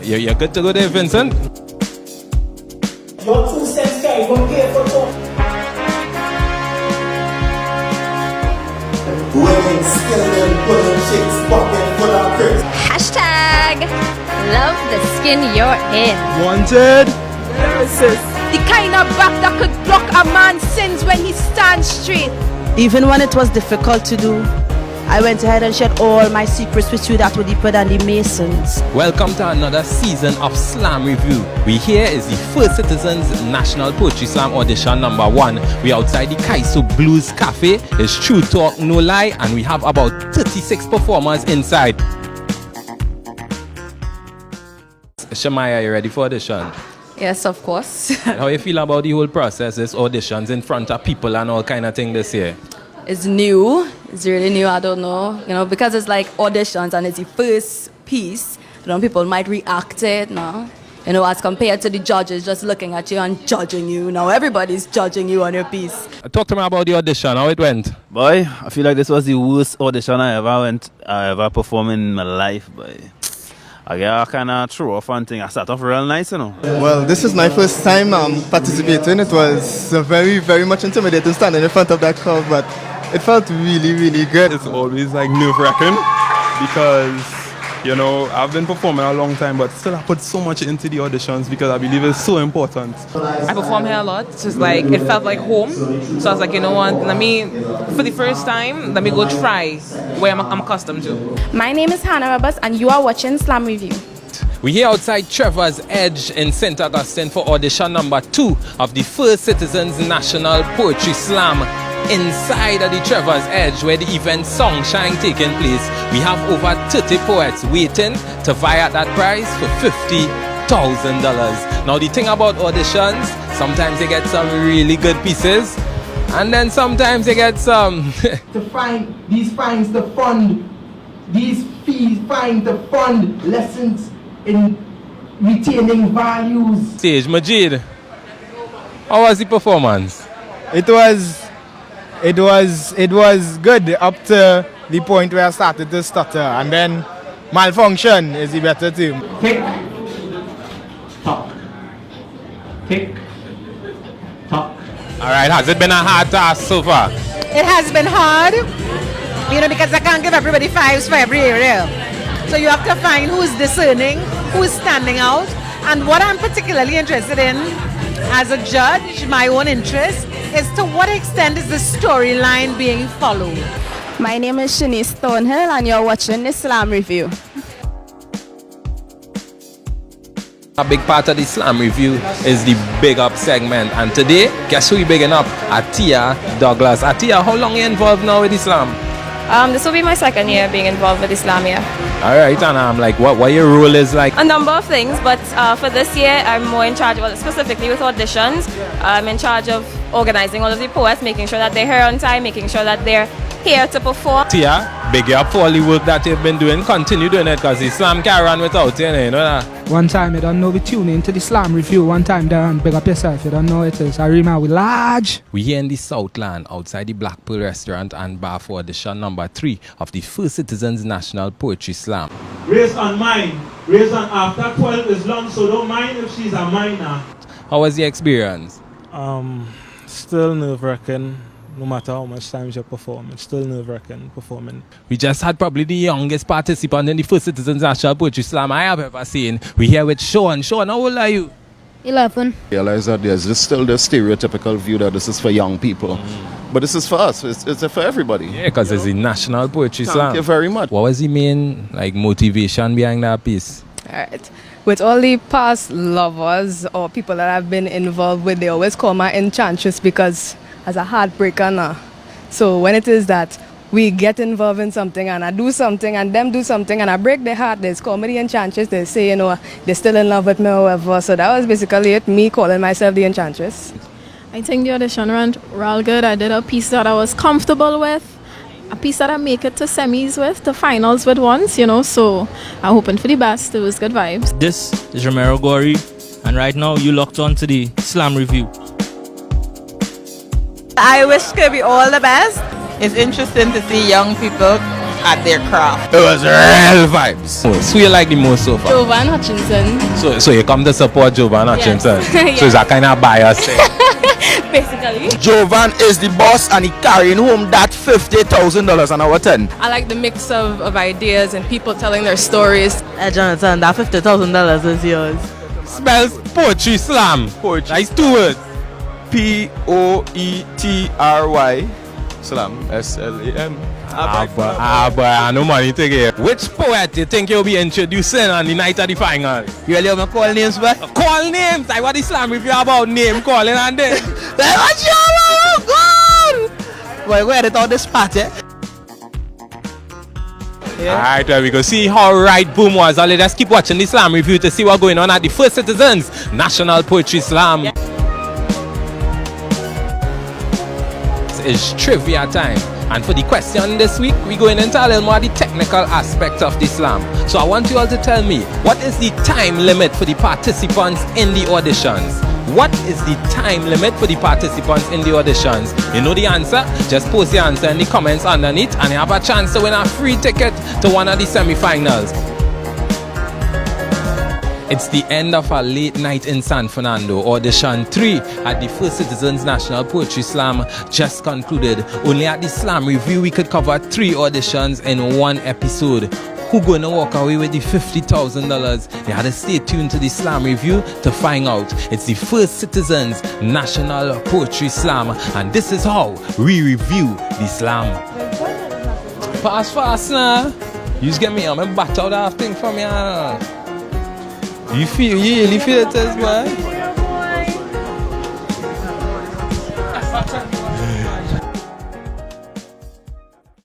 You're good to go there, Vincent? Your 2 cents carry, don't pay for talk. Women skilling, pulling chicks, pocket full of bricks. Hashtag love the skin you're in. Wanted. The kind of back that could block a man's sins when he stands straight. Even when it was difficult to do, I went ahead and shared all my secrets with you that were deeper than the Masons. Welcome to another season of Slam Review. We here is the First Citizens National Poetry Slam Audition number 1. We outside the Quays Blues Cafe. It's true talk, no lie, and we have about 36 performers inside. Shamaya, you ready for audition? Yes, of course. How you feel about the whole process, this auditions in front of people and all kind of thing this year? It's new. It's really new. I don't know. Because it's like auditions and it's the first piece. People might react to it now. As compared to the judges just looking at you and judging you. Now everybody's judging you on your piece. Talk to me about the audition, how it went. Boy, I feel like this was the worst audition I ever performed in my life, boy. I kind of threw off one thing. I started off real nice, Well, this is my first time participating. It was very, very much intimidating standing in front of that crowd, but it felt really, really good. It's always like nerve-wracking because, I've been performing a long time, but still I put so much into the auditions because I believe it's so important. I perform here a lot. It's just like, it felt like home. So I was like, you know what, for the first time, let me go try where I'm accustomed to. My name is Hannah Roberts and you are watching Slam Review. We're here outside Trevor's Edge in St. Augustine for audition number 2 of the First Citizens National Poetry Slam. Inside of the Trevor's Edge where the event Songshine taking place, we have over 30 poets waiting to vie at that prize for $50,000. Now the thing about auditions, sometimes they get some really good pieces and then sometimes they get some To find these fines to fund, these fees fines to fund lessons in retaining values. Stage Majid, how was the performance? It was good up to the point where I started to stutter, and then malfunction is the better term. Tick, tock. Tick, tock. Alright, has it been a hard task so far? It has been hard, because I can't give everybody 5s for every area. So you have to find who's discerning, who's standing out, and what I'm particularly interested in as a judge, my own interest, is to what extent is the storyline being followed. My name is Shanice Stonehill and you're watching the Slam Review. A big part of the Slam Review is the Big Up segment, and today, guess who you bigging up? Atia Douglas. Atia, how long are you involved now with the Slam? This will be my second year being involved with the Slam year. Alright, and what your role is like? A number of things, but for this year I'm more in charge, specifically with auditions. I'm in charge of organizing all of the poets, making sure that they're here on time, making sure that they're here to perform. Tia, big up for all the work that you've been doing. Continue doing it because the Slam can't run without you, you know that? One time you don't know, we tune into the Slam Review. One time, Derron, big up yourself. You don't know it is Arima with large. We here in the Southland outside the Black Pearl restaurant and bar for audition number 3 of the First Citizens National Poetry Slam. Raise on mine. Raise on after 12 is long, so don't mind if she's a minor. How was the experience? Still nerve-wracking. No matter how much times you perform, it's still nerve-wracking performing. We just had probably the youngest participant in the First Citizens National Poetry Slam I have ever seen. We're here with Sean. Sean, how old are you? 11. I realize that there's just still the stereotypical view that this is for young people. But this is for us. It's for everybody. Yeah, because it's the National Poetry Slam. Thank you very much. What was the main motivation behind that piece? Alright. With all the past lovers or people that I've been involved with, they always call my enchantress because as a heartbreaker now. So when it is that we get involved in something and I do something and them do something and I break their heart, they call me the enchantress. They say, they're still in love with me or whatever. So that was basically it, me calling myself the enchantress. I think the audition went real good. I did a piece that I was comfortable with, a piece that I make it to semis with, to finals with once, so I'm hoping for the best. It was good vibes. This is Romero Gori, and right now you locked on to the Slam Review. I wish Kirby all the best. It's interesting to see young people at their craft. It was real vibes. Who you like the most so far? Jovan Hutchinson. So you come to support Jovan Hutchinson? Yes. So is that kind of bias? Basically. Jovan is the boss and he carrying home that $50,000 on our 10. I like the mix of ideas and people telling their stories. Jonathan, that $50,000 is yours. Spells poetry slam. Poetry. That's 2 words. Poetry slam. SLAM. Boy, I no money to get. Which poet you think you'll be introducing on the night of the final? You really want to call names, boy? Call names! I want the slam review about name calling and then. What's your God? Boy, where did all this party? Alright, well, we go see how right Boom was. I'll let's keep watching the slam review to see what's going on at the First Citizens National Poetry Slam. Yeah. It's trivia time. And for the question this week, we're going into a little more the technical aspect of the slam. So I want you all to tell me, what is the time limit for the participants in the auditions? What is the time limit for the participants in the auditions? You know the answer? Just post the answer in the comments underneath and you have a chance to win a free ticket to one of the semi-finals. It's the end of a late night in San Fernando. Audition 3 at the First Citizens National Poetry Slam just concluded. Only at the Slam Review we could cover 3 auditions in one episode. Who gonna walk away with the $50,000? You had to stay tuned to the Slam Review to find out. It's the First Citizens National Poetry Slam, and this is how we review the slam. Fast now. You just get me on my bat out that thing from you. You really feel it as well?